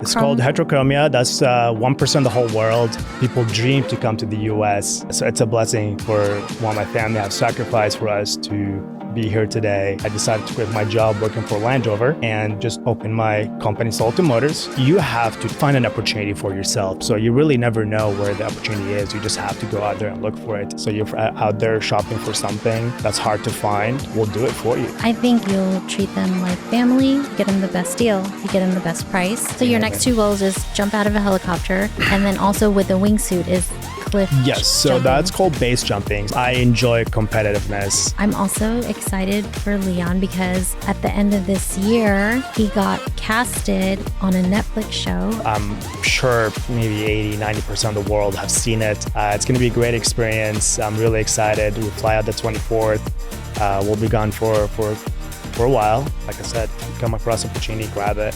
It's called heterochromia. That's 1% of the whole world. People dream to come to the US. So it's a blessing for my family have sacrificed for us to be here today. I decided to quit my job working for Land Rover and just open my company, Sultan Motors. You have to find an opportunity for yourself. So you really never know where the opportunity is. You just have to go out there and look for it. So you're out there shopping for something that's hard to find. We'll do it for you. I think you'll treat them like family, get them the best deal, you get them the best price. So your next two goals is jump out of a helicopter, and then also with the wingsuit is cliff Yes, so jumping. that's called base jumping. I enjoy competitiveness. I'm also excited for Leon because at the end of this year, he got casted on a Netflix show. I'm sure maybe 80-90% of the world have seen it. It's going to be a great experience. I'm really excited. We fly out the 24th. We'll be gone for a while. Like I said, come across opportunity, grab it,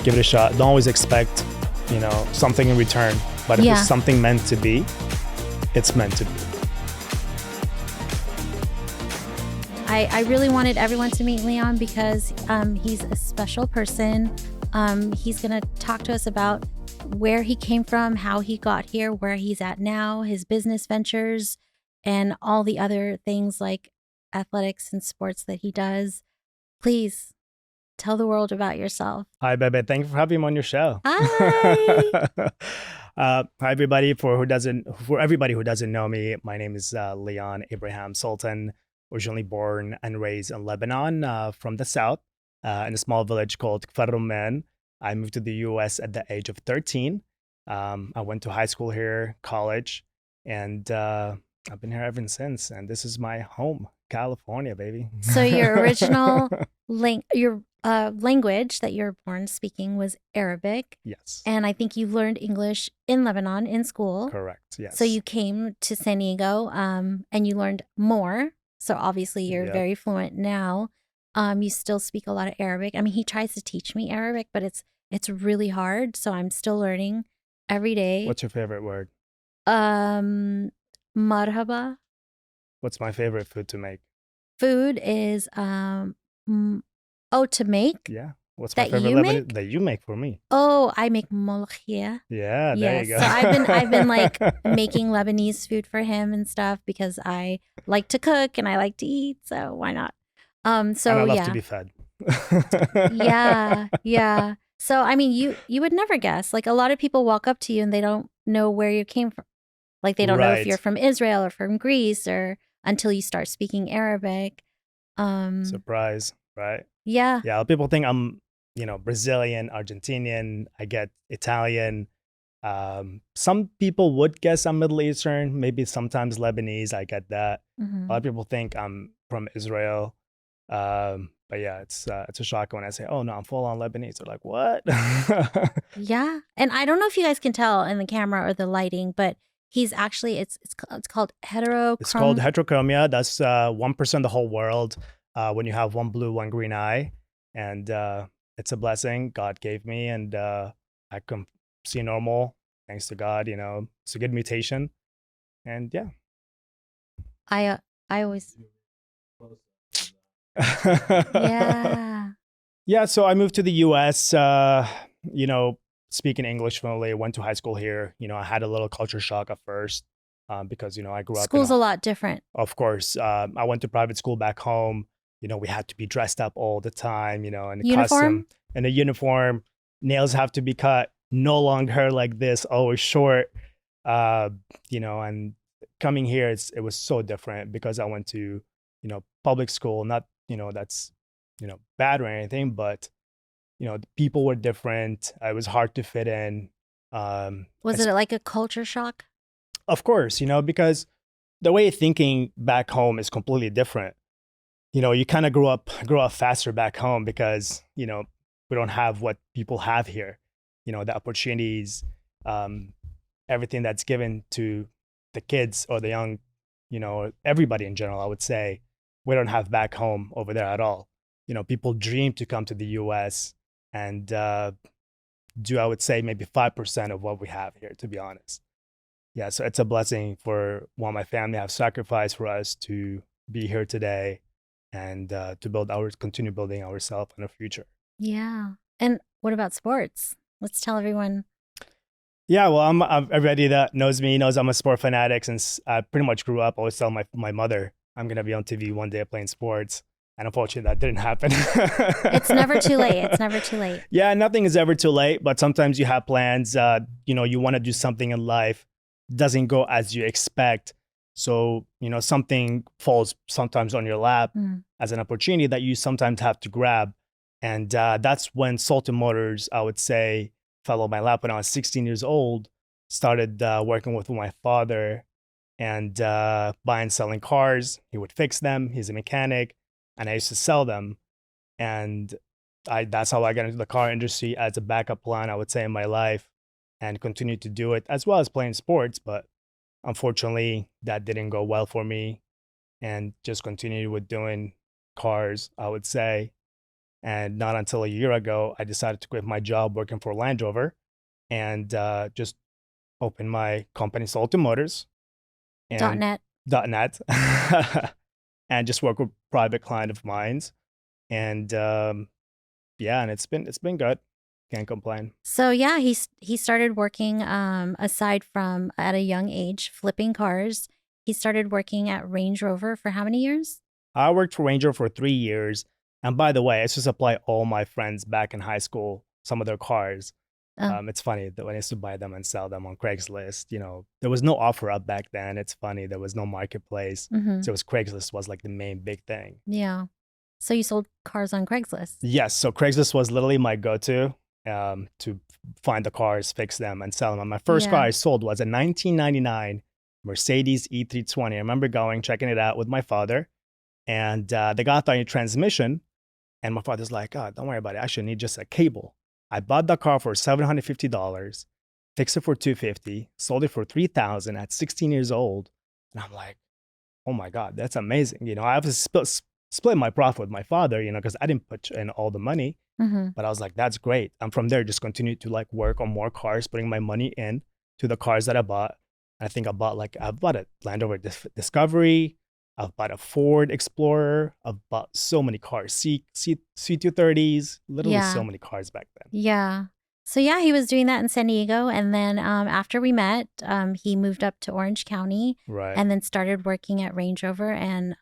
give it a shot. Don't always expect, something in return. But if it's something meant to be, it's meant to be. I really wanted everyone to meet Leon because he's a special person. He's going to talk to us about where he came from, how he got here, where he's at now, his business ventures, and all the other things like athletics and sports that he does. Please tell the world about yourself. Hi, Bebe. Thank you for having me on your show. Hi. Hi, everybody. For everybody who doesn't know me, my name is Leon Abraham Sultan. Originally born and raised in Lebanon, from the south, in a small village called Kfar. I moved to the U.S. at the age of 13. I went to high school here, college, and I've been here ever since. And this is my home, California, baby. So your original language that you were born speaking was Arabic. Yes. And I think you learned English in Lebanon in school. Correct. Yes. So you came to San Diego and you learned more. So obviously you're very fluent now. You still speak a lot of Arabic. I mean, he tries to teach me Arabic, but it's really hard. So I'm still learning every day. What's your favorite word? Marhaba. What's my favorite food to make? Food is to make. Yeah. What's my That favorite you Lebanese make? that you make for me? Oh, I make molokhia. Yeah, there you go. So I've been like making Lebanese food for him and stuff because I like to cook and I like to eat. So why not? So and I love to be fed. yeah. So I mean, you would never guess. Like a lot of people walk up to you and they don't know where you came from. Like they don't know if you're from Israel or from Greece or until you start speaking Arabic. Surprise, right? Yeah. Yeah, people think I'm, Brazilian, Argentinian. I get Italian. Some people would guess I'm Middle Eastern, maybe sometimes Lebanese. I get that. Mm-hmm. A lot of people think I'm from Israel. But yeah, it's a shock when I say, "Oh no, I'm full on Lebanese." They're like, "What?" Yeah, and I don't know if you guys can tell in the camera or the lighting, but he's actually it's called heterochromia. It's called heterochromia. That's 1% of the whole world. When you have one blue, one green eye, and it's a blessing God gave me, and I can see normal thanks to God. It's a good mutation, and yeah. I always yeah. Yeah, so I moved to the US, speaking English fluently, went to high school here. I had a little culture shock at first because, I grew up. School's a lot different. Of course. I went to private school back home. We had to be dressed up all the time, in a Uniform? in a uniform. Nails have to be cut, no long hair like this, always short. And coming here, it was so different because I went to, public school, not, that's, bad or anything, but, the people were different. It was hard to fit in. Was it like a culture shock? Of course, because the way of thinking back home is completely different. You kind of grow up faster back home because, we don't have what people have here. The opportunities, everything that's given to the kids or the young, everybody in general, I would say, we don't have back home over there at all. People dream to come to the US and do, I would say, maybe 5% of what we have here, to be honest. Yeah, so it's a blessing for my family have sacrificed for us to be here today and to continue building ourselves in the future. Yeah. And what about sports? Let's tell everyone. Yeah, well, everybody that knows me knows I'm a sport fanatic since I pretty much grew up. I always tell my mother I'm gonna be on TV one day playing sports, and unfortunately that didn't happen. It's never too late. It's never too late. Yeah, nothing is ever too late, but sometimes you have plans. You want to do something in life, doesn't go as you expect. So, something falls sometimes on your lap Mm. as an opportunity that you sometimes have to grab. And that's when Sultan Motors, I would say, fell on my lap when I was 16 years old, started working with my father and buying, selling cars. He would fix them. He's a mechanic, and I used to sell them. And that's how I got into the car industry as a backup plan, I would say, in my life, and continue to do it as well as playing sports. But unfortunately, that didn't go well for me, and just continued with doing cars, I would say. And not until a year ago, I decided to quit my job working for Land Rover and just open my company, Sultan Motors, and .net. .net, and just work with private client of mine. And yeah, and it's been good. Can't complain. So yeah, he started working aside from at a young age flipping cars. He started working at Range Rover for how many years? I worked for Ranger for 3 years, and by the way, I used to supply all my friends back in high school some of their cars. Oh, It's funny that when I used to buy them and sell them on Craigslist, there was no offer up back then. It's funny, there was no marketplace, mm-hmm. so it was Craigslist was like the main big thing. Yeah. So you sold cars on Craigslist. Yes, so Craigslist was literally my go-to to find the cars, fix them, and sell them. And my first car Yeah. I sold was a 1999 Mercedes E320. I remember going, checking it out with my father, and they got the transmission, and my father's like, "Oh, don't worry about it. I should need just a cable." I bought the car for $750, fixed it for $250, sold it for $3,000 at 16 years old, and I'm like, "Oh my God, that's amazing!" I have to split my profit with my father, because I didn't put in all the money. Mm-hmm. But I was like, that's great. And from there, just continued to like work on more cars, putting my money in to the cars that I bought. I think I've bought a Land Rover Discovery. I've bought a Ford Explorer. I've bought so many cars, C230s, literally so Yeah. many cars back then. Yeah. So yeah, he was doing that in San Diego, and then after we met, he moved up to Orange County, Right. and then started working at Range Rover. And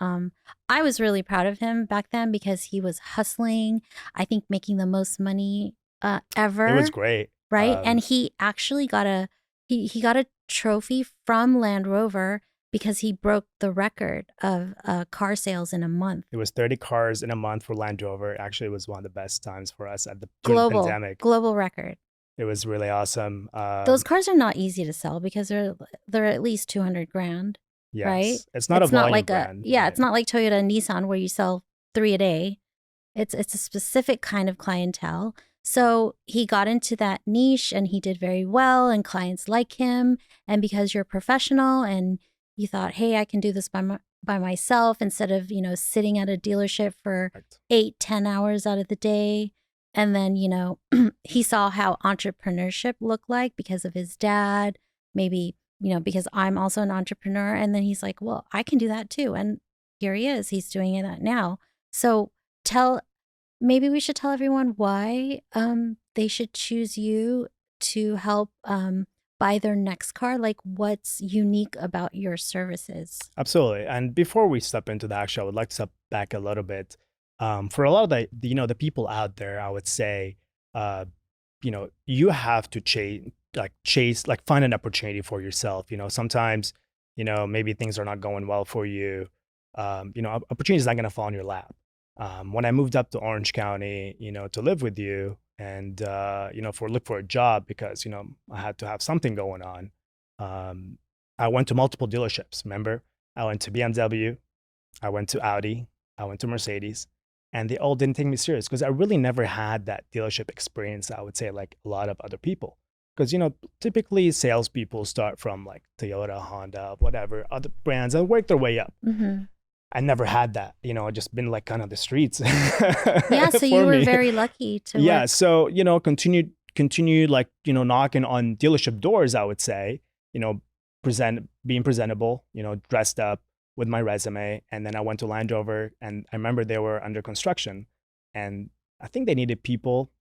I was really proud of him back then because he was hustling. I think making the most money ever. It was great. Right, and he actually got he got a trophy from Land Rover because he broke the record of car sales in a month. It was 30 cars in a month for Land Rover. Actually, it was one of the best times for us during the pandemic. Global record. It was really awesome. Those cars are not easy to sell because they're at least 200 grand. Yes. Right? It's not a volume like brand. yeah, right? it's not like Toyota and Nissan where you sell 3 a day. It's a specific kind of clientele. So he got into that niche and he did very well, and clients like him. And because you're a professional and you thought, hey, I can do this by myself instead of, sitting at a dealership for Right. 8-10 hours out of the day. And then, he saw how entrepreneurship looked like because of his dad, maybe, because I'm also an entrepreneur. And then he's like, well, I can do that too. And here he is, he's doing that now. So maybe we should tell everyone why they should choose you to help buy their next car. Like, what's unique about your services? Absolutely. And before we step into the action, I would like to step back a little bit. For a lot of the people out there, I would say, you have to find an opportunity for yourself. Sometimes, maybe things are not going well for you. Opportunity is not going to fall in your lap. When I moved up to Orange County, to live with you and, look for a job because, I had to have something going on. I went to multiple dealerships. Remember, I went to BMW, I went to Audi, I went to Mercedes, and they all didn't take me serious because I really never had that dealership experience. I would say like a lot of other people, because typically salespeople start from like Toyota, Honda, whatever other brands and work their way up. Mm-hmm. I never had that, just been like kind of the streets. Yeah, so you were very lucky to Yeah, work. so continue like knocking on dealership doors. I would say being presentable, dressed up with my resume, and then I went to Land Rover, and I remember they were under construction, and I think they needed people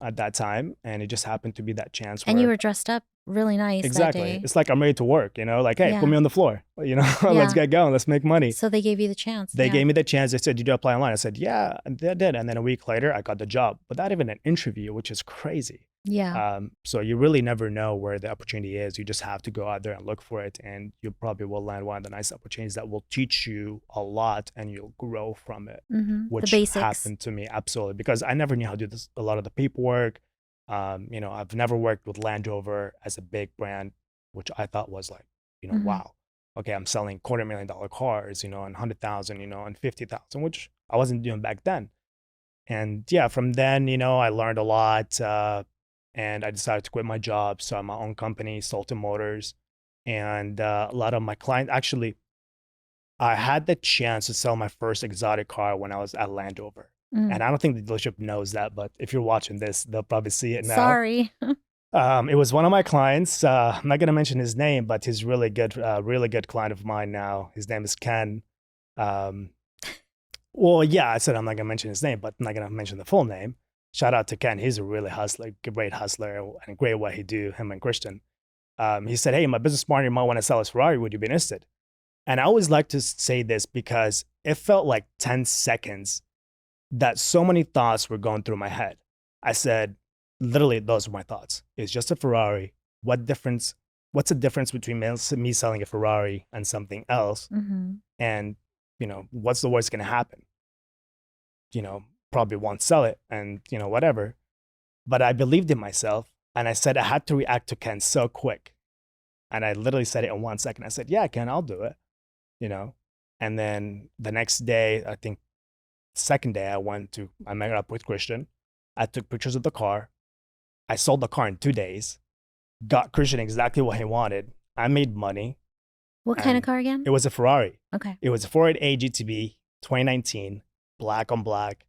at that time, and it just happened to be that chance And you where were dressed up really nice that exactly, day. it's like I'm ready to work, like, hey, put Yeah. me on the floor, let's Yeah. get going, let's make money. So they gave you the chance. They Yeah. gave me the chance. They said, did you apply online? I said, yeah, I did. And then a week later, I got the job without even an interview, which is crazy. Yeah. So you really never know where the opportunity is. You just have to go out there and look for it. And you probably will land one of the nice opportunities that will teach you a lot and you'll grow from it, The which basics. happened to me. Absolutely. Because I never knew how to do this, a lot of the paperwork. I've never worked with Land Rover as a big brand, which I thought was like, wow. Okay, I'm selling $250,000 cars, and 100,000, and 50,000, which I wasn't doing back then. And yeah, from then, I learned a lot, and I decided to quit my job. So I'm my own company, Sultan Motors, and a lot of my clients actually, I had the chance to sell my first exotic car when I was at Land Rover. And I don't think the dealership knows that, but if you're watching this, they'll probably see it now. Sorry. It was one of my clients. I'm not gonna mention his name, but he's really good client of mine now. His name is Ken. Well, yeah, I said I'm not gonna mention his name, but I'm not gonna mention the full name. Shout out to Ken. He's a really great hustler, and great what he do. Him and Christian. He said, "Hey, my business partner might want to sell his Ferrari. Would you be interested?" And I always like to say this because it felt like 10 seconds that so many thoughts were going through my head. I said, literally, those were my thoughts. It's just a Ferrari. What's the difference between me selling a Ferrari and something else? And, what's the worst going to happen? Probably won't sell it and, whatever. But I believed in myself. And I said I had to react to Ken so quick. And I literally said it in 1 second. I said, yeah, Ken, I'll do it. And then the next day, I think second day, I met up with Christian. I took pictures of the car. I sold the car in 2 days, got Christian exactly what he wanted. I made money. What kind of car again? It was a Ferrari. Okay. It was a 488 GTB, 2019, black on black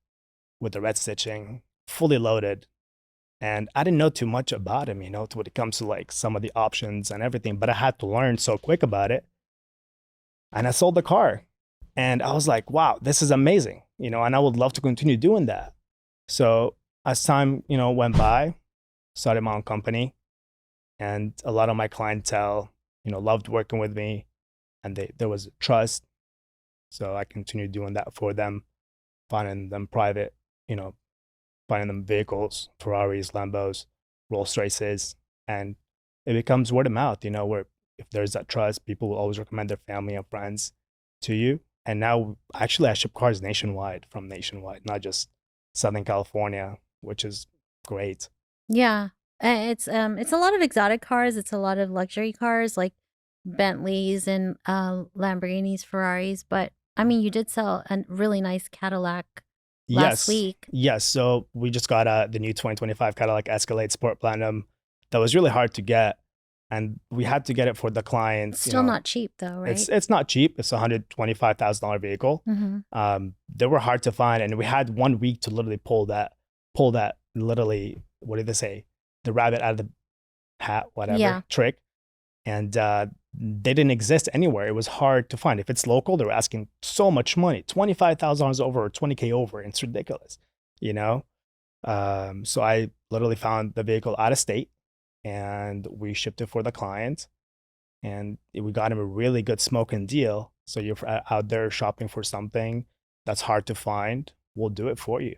with the red stitching, fully loaded. And I didn't know too much about him, when it comes to like some of the options and everything, but I had to learn so quick about it. And I sold the car. And I was like, wow, this is amazing, and I would love to continue doing that. So as time, went by, started my own company, and a lot of my clientele, loved working with me, and there was trust. So I continued doing that for them, finding them private, finding them vehicles, Ferraris, Lambos, Rolls Royces, and it becomes word of mouth, where if there's that trust, people will always recommend their family and friends to you. And now, actually, I ship cars nationwide, not just Southern California, which is great. Yeah, it's a lot of exotic cars. It's a lot of luxury cars like Bentleys and Lamborghinis, Ferraris. But I mean, you did sell a really nice Cadillac last week. Yes. So we just got the new 2025 Cadillac Escalade Sport Platinum. That was really hard to get. And we had to get it for the client. Still not cheap though, right? It's not cheap. It's a $125,000 vehicle. They were hard to find, and we had 1 week to literally pull that literally, what did they say? The rabbit out of the hat, whatever trick. And they didn't exist anywhere. It was hard to find. If it's local, they were asking so much money, $25,000 over or $20K over. It's ridiculous, So I literally found the vehicle out of state, and we shipped it for the client, and we got him a really good smoking deal. So you're out there shopping for something that's hard to find, we'll do it for you.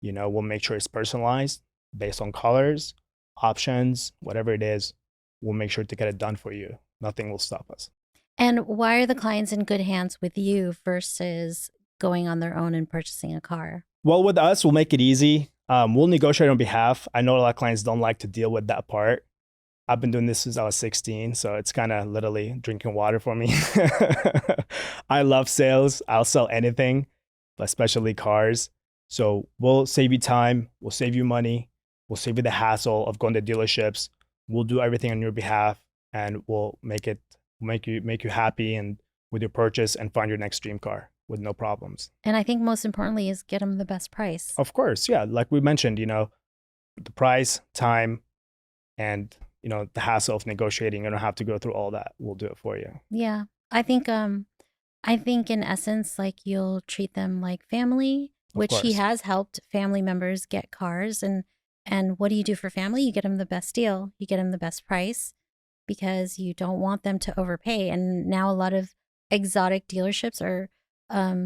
We'll make sure it's personalized based on colors, options, whatever it is. We'll make sure to get it done for you. Nothing will stop us. And why are the clients in good hands with you versus going on their own and purchasing a car? Well, with us, we'll make it easy. We'll negotiate on behalf. I know a lot of clients don't like to deal with that part. I've been doing this since I was 16, so it's kind of literally drinking water for me. I love sales. I'll sell anything, but especially cars. So we'll save you time. We'll save you money. We'll save you the hassle of going to dealerships. We'll do everything on your behalf, and we'll make you happy and with your purchase and find your next dream car with no problems. And I think most importantly is get them the best price. Of course, yeah. Like we mentioned, the price, time, and the hassle of negotiating. You don't have to go through all that. We'll do it for you. Yeah, I think in essence, like you'll treat them like family, which he has helped family members get cars, and And what do you do for family? You get them the best deal, you get them the best price because you don't want them to overpay. And now a lot of exotic dealerships are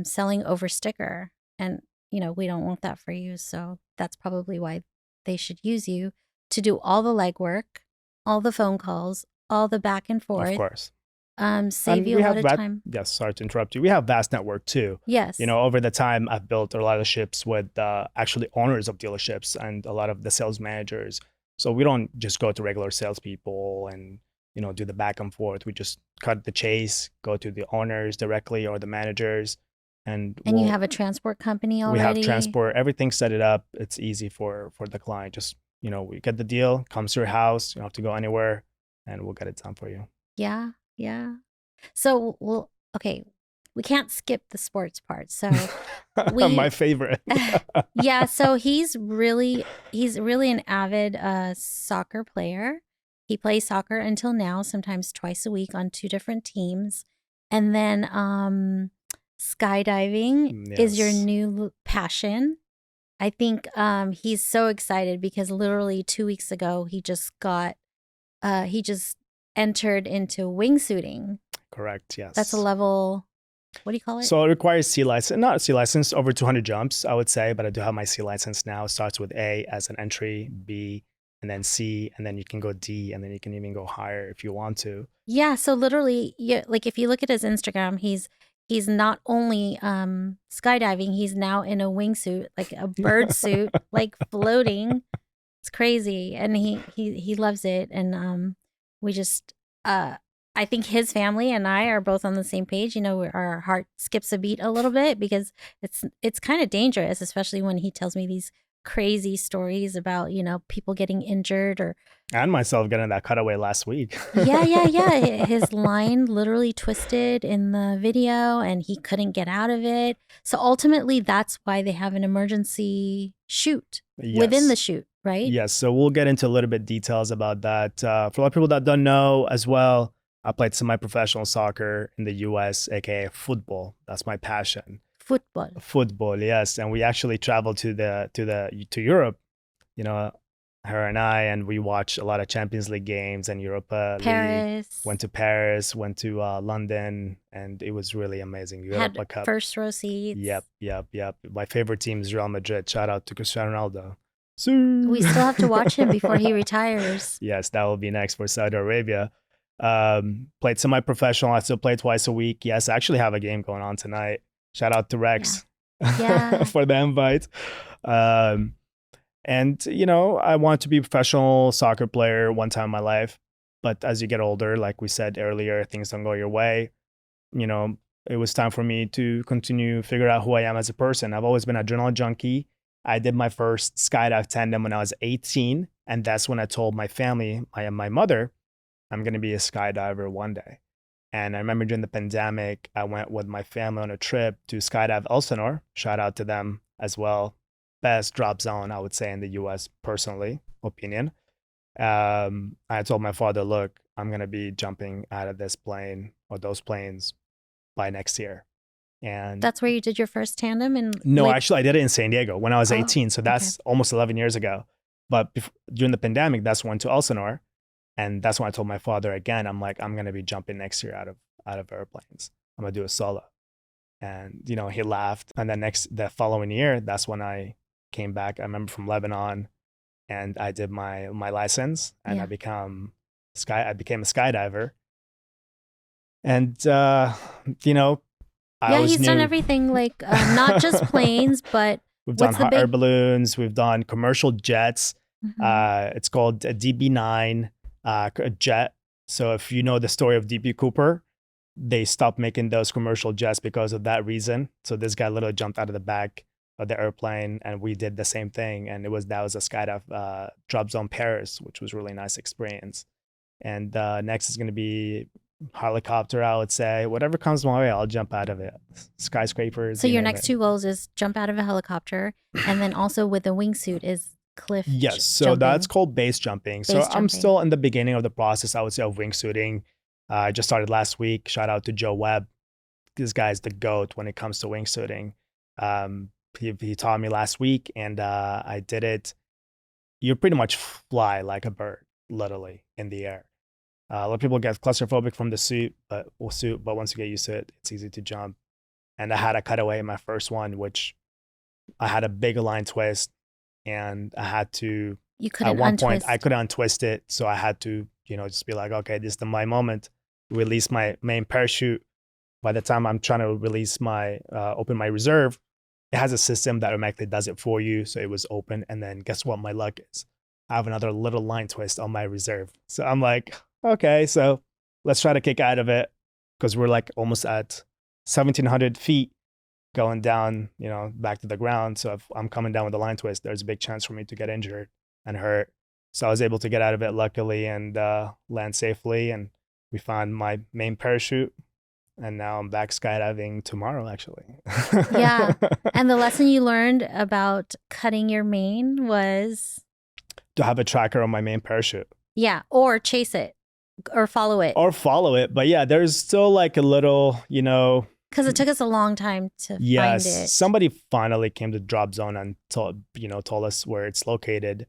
selling over sticker. And, we don't want that for you. So that's probably why they should use you to do all the legwork, all the phone calls, all the back and Of forth, course. save And you a we lot have of time. yes, sorry to interrupt you. We have vast network too. Yes. Over the time, I've built a lot of ships with actually owners of dealerships and a lot of the sales managers. So we don't just go to regular salespeople and do the back and forth. We just cut the chase, go to the owners directly or the managers, and And you have a transport company we have already. transport, everything set it up. It's easy for the client. Just we get the deal, comes to your house. You don't have to go anywhere, and we'll get it done for you. Yeah. Yeah. So, well, okay, we can't skip the sports part. So My we favorite. yeah, so he's really an avid soccer player. He plays soccer until now, sometimes twice a week on two different teams. And then skydiving is your Yes, new passion. I think he's so excited because literally 2 weeks ago he just entered into wingsuiting. correct. That's a Yes. level, what do you call it? So it requires C license, not C license, over 200 jumps, I would say, but I do have my C license now. It starts with A as an entry, B, and then C, and then you can go D, and then you can even go higher if you want to. Yeah, so literally, yeah, like if you look at his Instagram, he's not only skydiving, he's now in a wingsuit, like a bird suit, like floating. It's crazy, and he loves it. And we just I think his family and I are both on the same page. Our heart skips a beat a little bit because it's kind of dangerous, especially when he tells me these crazy stories about people getting injured or And myself getting that cutaway last week. yeah, yeah, yeah. His line literally twisted in the video and he couldn't get out of it. So ultimately, that's why they have an emergency chute within the Yes. chute, right? Yes. So we'll get into a little bit details about that. For a lot of people that don't know as well, I played semi-professional soccer in the US, aka football. That's my passion. Football. Football, yes. And we actually traveled to Europe, you know, her and I, and we watched a lot of Champions League games and Europa League. Paris Went to Paris, went to London, and it was really amazing. had Europa Cup. first row seats. Yep. My favorite team is Real Madrid. Shout out to Cristiano Ronaldo. We still have to watch him before he retires. Yes, that will be next for Saudi Arabia. Played semi-professional. I still play twice a week. Yes, I actually have a game going on tonight. Shout out to Rex Yeah. for the invite. And I want to be a professional soccer player one time in my life. But as you get older, like we said earlier, things don't go your way. It was time for me to continue figure out who I am as a person. I've always been an adrenaline junkie. I did my first skydive tandem when I was 18. And that's when I told my family, my mother, I'm going to be a skydiver one day. And I remember during the pandemic, I went with my family on a trip to skydive Elsinore. Shout out to them as well. Best drop zone, I would say, in the US, personally, opinion. I told my father, look, I'm going to be jumping out of this plane or those planes by next year. And That's where you did your first tandem no, actually, I did it in San Diego when I was Oh, 18. So that's almost 11 years ago. But during the pandemic, that's when I went to Elsinore. And that's when I told my father again, I'm like, I'm going to be jumping next year out of airplanes. I'm going to do a solo. And, he laughed. And then the following year, that's when I came back. I remember from Lebanon and I did my license and Yeah. I became a skydiver. And, I was he's done everything, like not just planes, but we've done what's the hot air big balloons. We've done commercial jets. Mhm. It's called a DB9 jet. So if you know the story of DP Cooper, they stopped making those commercial jets because of that reason. So this guy literally jumped out of the back of the airplane, and we did the same thing. And that was a skydive drop zone Paris, which was a really nice experience. And next is going to be helicopter, I would say. Whatever comes my way, I'll jump out of it. Skyscrapers. So you your name next it. two goals is jump out of a helicopter, and then also with a wingsuit is cliff. Yes, so jumping. that's called base jumping. So Base I'm jumping. still in the beginning of the process, I would say, of wingsuiting. I just started last week. Shout out to Joe Webb. This guy's the GOAT when it comes to wingsuiting. He taught me last week, and I did it you pretty much fly like a bird, literally in the air. A lot of people get claustrophobic from the suit, but once you get used to it, it's easy to jump. And I had a cutaway in my first one, which I had a big line twist, and I had to. You couldn't at one untwist. point, I couldn't untwist it, so I had to, just be like, okay, this is my moment. Release my main parachute. By the time I'm trying to release my open my reserve, it has a system that automatically does it for you. So it was open, and then guess what? My luck is I have another little line twist on my reserve. So I'm like, okay, so let's try to kick out of it, because we're like almost at 1,700 feet going down, back to the ground. So if I'm coming down with a line twist, there's a big chance for me to get injured and hurt. So I was able to get out of it luckily and land safely. And we found my main parachute. And now I'm back skydiving tomorrow, actually. Yeah. And the lesson you learned about cutting your mane was? To have a tracker on my main parachute. Yeah. Or chase it or follow it. But yeah, there's still like a little, because it took us a long time to find it. Somebody finally came to drop zone and told us where it's located.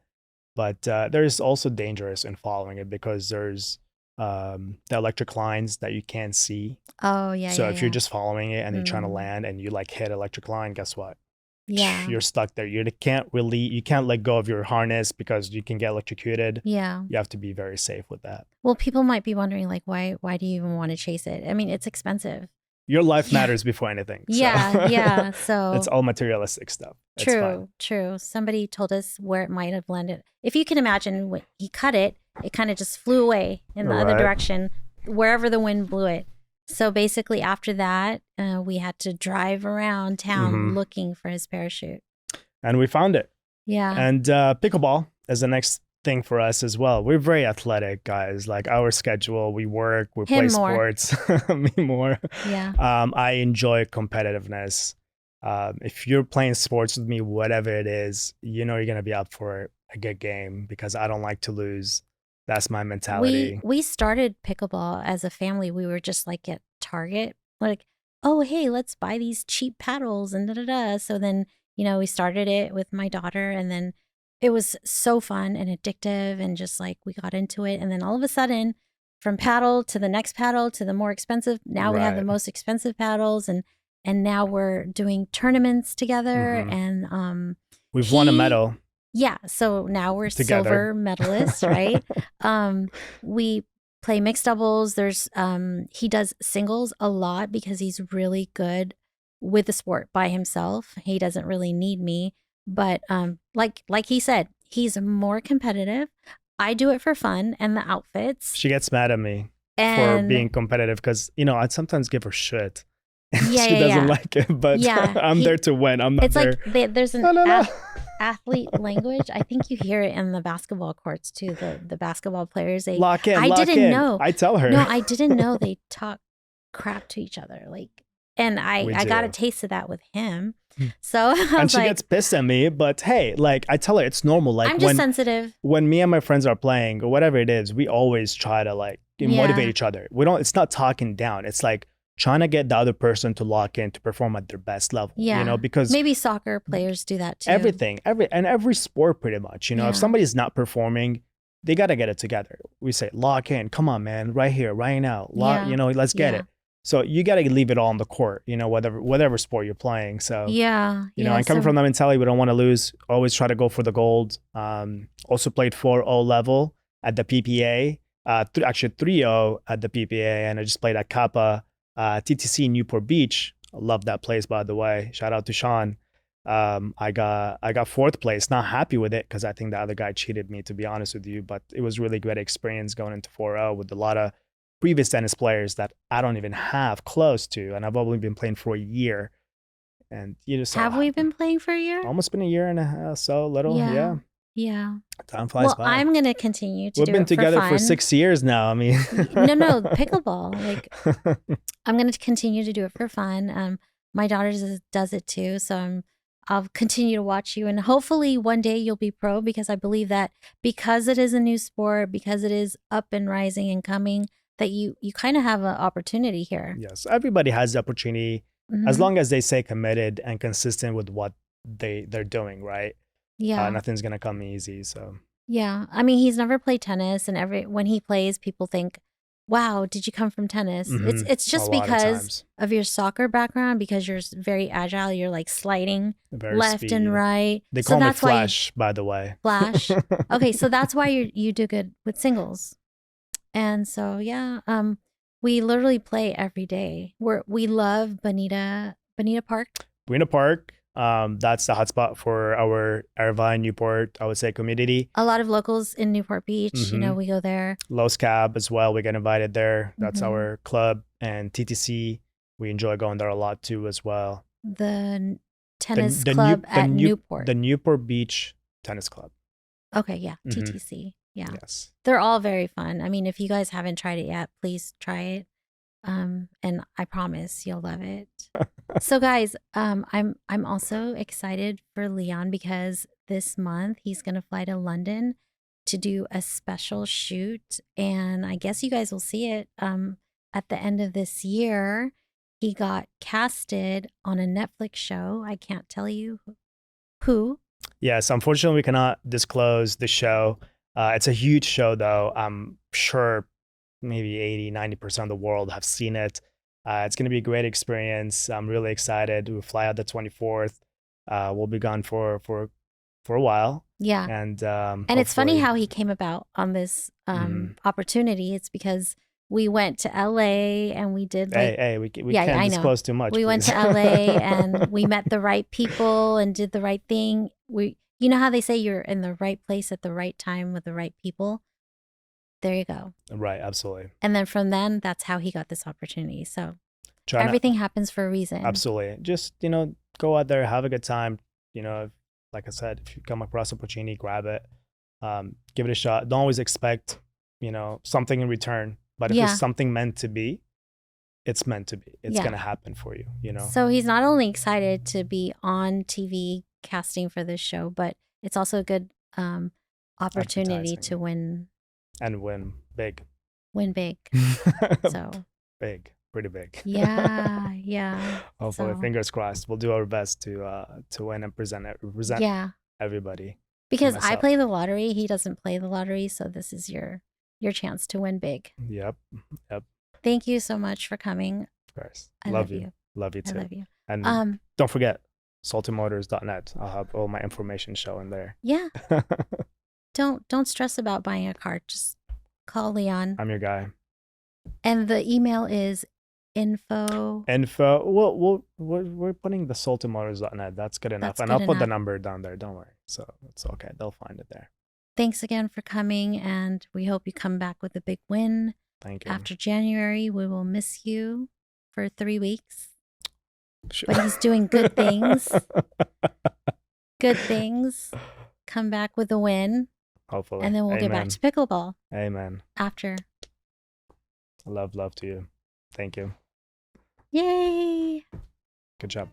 But there's also dangerous in following it, because there's the electric lines that you can't see. Oh, yeah. So if you're just following it and you're trying to land and you like hit electric line, guess what? Yeah. You're stuck there. You can't let go of your harness, because you can get electrocuted. Yeah. You have to be very safe with that. Well, people might be wondering, like, why do you even want to chase it? I mean, it's expensive. Your life matters before anything. So. Yeah. So it's all materialistic stuff. True. Somebody told us where it might have landed. If you can imagine, when he cut it, it kind of just flew away in the other direction, wherever the wind blew it. So basically after that, we had to drive around town looking for his parachute. And we found it. Yeah. And pickleball is the next thing for us as well. We're very athletic guys. Like our schedule, we work, we play sports. Me more. Yeah. I enjoy competitiveness. If you're playing sports with me, whatever it is, you're going to be up for a good game, because I don't like to lose. That's my mentality. We started pickleball as a family. We were just like at Target, like, oh, hey, let's buy these cheap paddles and da-da-da. So then, we started it with my daughter, and then it was so fun and addictive, and just like we got into it. And then all of a sudden, from paddle to the next paddle to the more expensive, now we have the most expensive paddles, and now we're doing tournaments together, and we've won a medal. Yeah, so now we're together. Silver medalists, right? We play mixed doubles. There's he does singles a lot, because he's really good with the sport by himself. He doesn't really need me, but like he said, he's more competitive. I do it for fun and the outfits. She gets mad at me for being competitive, because I'd sometimes give her shit. She doesn't like it, but I'm there to win. I'm not there. It's like there's an athlete language. I think you hear it in the basketball courts too. The basketball players, they lock in. I didn't know. I tell her. No, I didn't know they talk crap to each other. Like, and I got a taste of that with him. So and she gets pissed at me, but hey, like I tell her it's normal. Like I'm just sensitive. When me and my friends are playing or whatever it is, we always try to like motivate each other. It's not talking down. It's like trying to get the other person to lock in to perform at their best level. Yeah. Because maybe soccer players do that too. Every sport pretty much. If somebody's not performing, they gotta get it together. We say lock in. Come on, man, right here, right now. Let's get it. So you gotta leave it all on the court. Whatever sport you're playing. So and coming from that mentality, we don't want to lose. Always try to go for the gold. Also played 4-0 level at the PPA. Actually 3-0 at the PPA, and I just played at Kappa. TTC Newport Beach. I love that place, by the way. Shout out to Sean. I got fourth place. Not happy with it, because I think the other guy cheated me, to be honest with you. But it was really great experience going into 4-0 with a lot of previous tennis players that I don't even have close to, and I've only been playing for a year. And have we been playing for a year? Almost been a year and a half, so little. Yeah. Time flies by. I'm going to continue to We've been together for 6 years now. I mean, no, pickleball. Like, I'm going to continue to do it for fun. My daughter does it too. So I'll continue to watch you, and hopefully one day you'll be pro, because I believe that because it is a new sport, because it is up and rising and coming, that you kind of have an opportunity here. Yes. Everybody has the opportunity as long as they stay committed and consistent with what they're doing, right? Yeah. Nothing's gonna come easy. So Yeah. I mean, he's never played tennis, and when he plays, people think, "Wow, did you come from tennis?" It's a just lot of because times, of your soccer background, because you're very agile. You're like sliding very left and speedy. right. They So call me that's why Flash, by the way. Flash. Okay, so that's why you do good with singles. And so yeah, we literally play every day. We love Bonita Park. Buena Park. That's the hotspot for our Irvine, Newport, I would say, community. A lot of locals in Newport Beach, Mhm. we go there. Los Cab as well. We get invited there. That's Mhm. our club. And TTC, we enjoy going there a lot too as well. The tennis club at Newport. The Newport Beach Tennis Club. Okay, yeah, Mhm. TTC. Yeah. Yes. They're all very fun. I mean, if you guys haven't tried it yet, please try it. And I promise you'll love it. So guys, I'm also excited for Leon because this month he's gonna fly to London to do a special shoot, and I guess you guys will see it at the end of this year. He got casted on a Netflix show. I can't tell you who. Yes, unfortunately, we cannot disclose the show. It's a huge show, though. I'm sure maybe 80-90% of the world have seen it. It's going to be a great experience. I'm really excited. We fly out the 24th. We'll be gone for a while. Yeah. And it's funny how he came about on this opportunity. It's because we went to LA and we did we can't disclose too much. We went to LA and we met the right people and did the right thing. You know how they say you're in the right place at the right time with the right people? There you go. Right, absolutely. And then from then, that's how he got this opportunity. So everything happens for a reason. Absolutely. Just, go out there, have a good time. Like I said, if you come across opportunity, grab it, give it a shot. Don't always expect, something in return. But if it's something meant to be, it's meant to be. It's going to happen for you, So he's not only excited to be on TV casting for this show, but it's also a good opportunity to win. And win big. Win big. So big, pretty big. Yeah, yeah. Hopefully, fingers crossed. We'll do our best to win and represent everybody. Because I play the lottery, he doesn't play the lottery, so this is your chance to win big. Yep. Thank you so much for coming. Of course. I love you. Love you too. I love you. And don't forget, sultanmotors.net. I'll have all my information showing there. Yeah. Don't stress about buying a car. Just call Leon. I'm your guy. And the email is info. Well, we're putting the sultanmotors.net. That's good enough. I'll put the number down there. Don't worry. So it's okay. They'll find it there. Thanks again for coming, and we hope you come back with a big win. Thank you. After January, we will miss you for 3 weeks. Sure. But he's doing good things. Good things. Come back with a win. Hopefully. And then we'll get back to pickleball. Amen. After. Love to you. Thank you. Yay. Good job.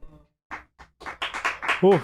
Whew.